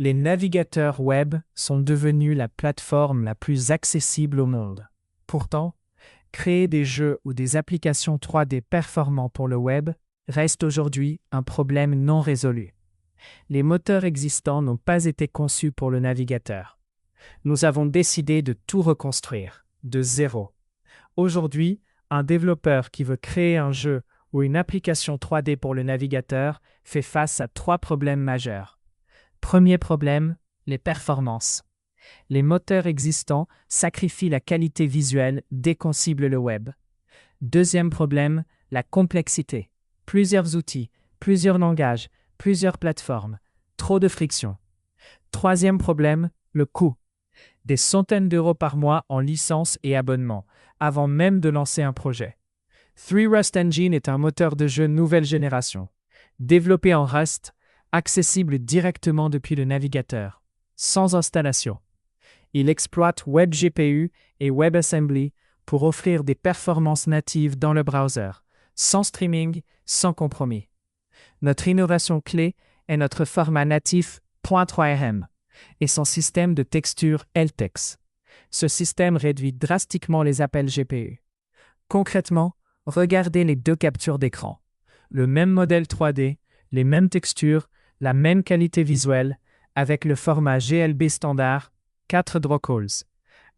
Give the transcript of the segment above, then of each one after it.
Les navigateurs web sont devenus la plateforme la plus accessible au monde. Pourtant, créer des jeux ou des applications 3D performants pour le web reste aujourd'hui un problème non résolu. Les moteurs existants n'ont pas été conçus pour le navigateur. Nous avons décidé de tout reconstruire, de zéro. Aujourd'hui, un développeur qui veut créer un jeu ou une application 3D pour le navigateur fait face à 3 problèmes majeurs. Premier problème, les performances. Les moteurs existants sacrifient la qualité visuelle dès qu'on cible le web. Deuxième problème, la complexité. Plusieurs outils, plusieurs langages, plusieurs plateformes. Trop de friction. Troisième problème, le coût. Des centaines d'euros par mois en licences et abonnements, avant même de lancer un projet. 3Rust Engine est un moteur de jeu nouvelle génération. Développé en Rust, accessible directement depuis le navigateur, sans installation. Il exploite WebGPU et WebAssembly pour offrir des performances natives dans le browser, sans streaming, sans compromis. Notre innovation clé est notre format natif .3rm et son système de texture LTEX. Ce système réduit drastiquement les appels GPU. Concrètement, regardez les 2 captures d'écran. Le même modèle 3D, les mêmes textures, la même qualité visuelle, avec le format GLB standard, 4 draw calls.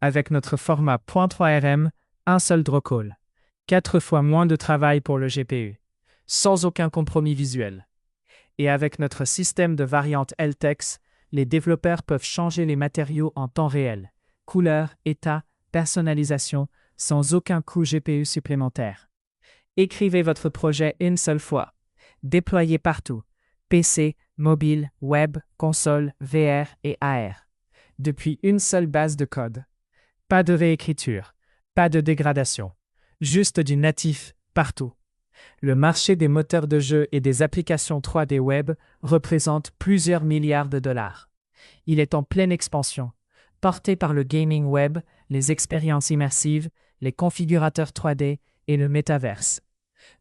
Avec notre format .3rm, un seul draw call. 4 fois moins de travail pour le GPU, sans aucun compromis visuel. Et avec notre système de variante LTEX, les développeurs peuvent changer les matériaux en temps réel, couleur, état, personnalisation, sans aucun coût GPU supplémentaire. Écrivez votre projet une seule fois. Déployez partout. PC, mobile, web, console, VR et AR. Depuis une seule base de code. Pas de réécriture, pas de dégradation. Juste du natif, partout. Le marché des moteurs de jeu et des applications 3D web représente plusieurs milliards de dollars. Il est en pleine expansion, porté par le gaming web, les expériences immersives, les configurateurs 3D et le métaverse.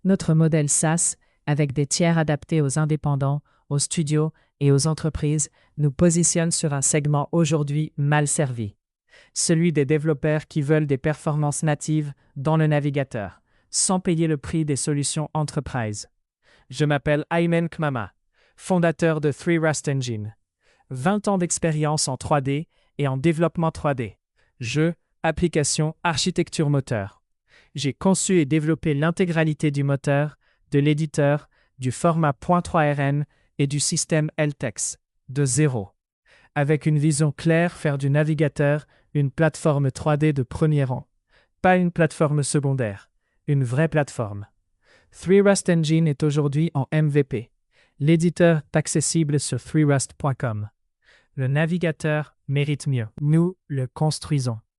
Notre modèle SaaS, avec des tiers adaptés aux indépendants, aux studios et aux entreprises, nous positionne sur un segment aujourd'hui mal servi. Celui des développeurs qui veulent des performances natives dans le navigateur, sans payer le prix des solutions enterprise. Je m'appelle Ayman Kmama, fondateur de 3Rust Engine. 20 ans d'expérience en 3D et en développement 3D. Jeux, applications, architecture moteur. J'ai conçu et développé l'intégralité du moteur, de l'éditeur, du format .3rm et du système LTEX, de zéro. Avec une vision claire, faire du navigateur une plateforme 3D de premier rang. Pas une plateforme secondaire, une vraie plateforme. 3Rust Engine est aujourd'hui en MVP. L'éditeur est accessible sur 3rust.com. Le navigateur mérite mieux. Nous le construisons.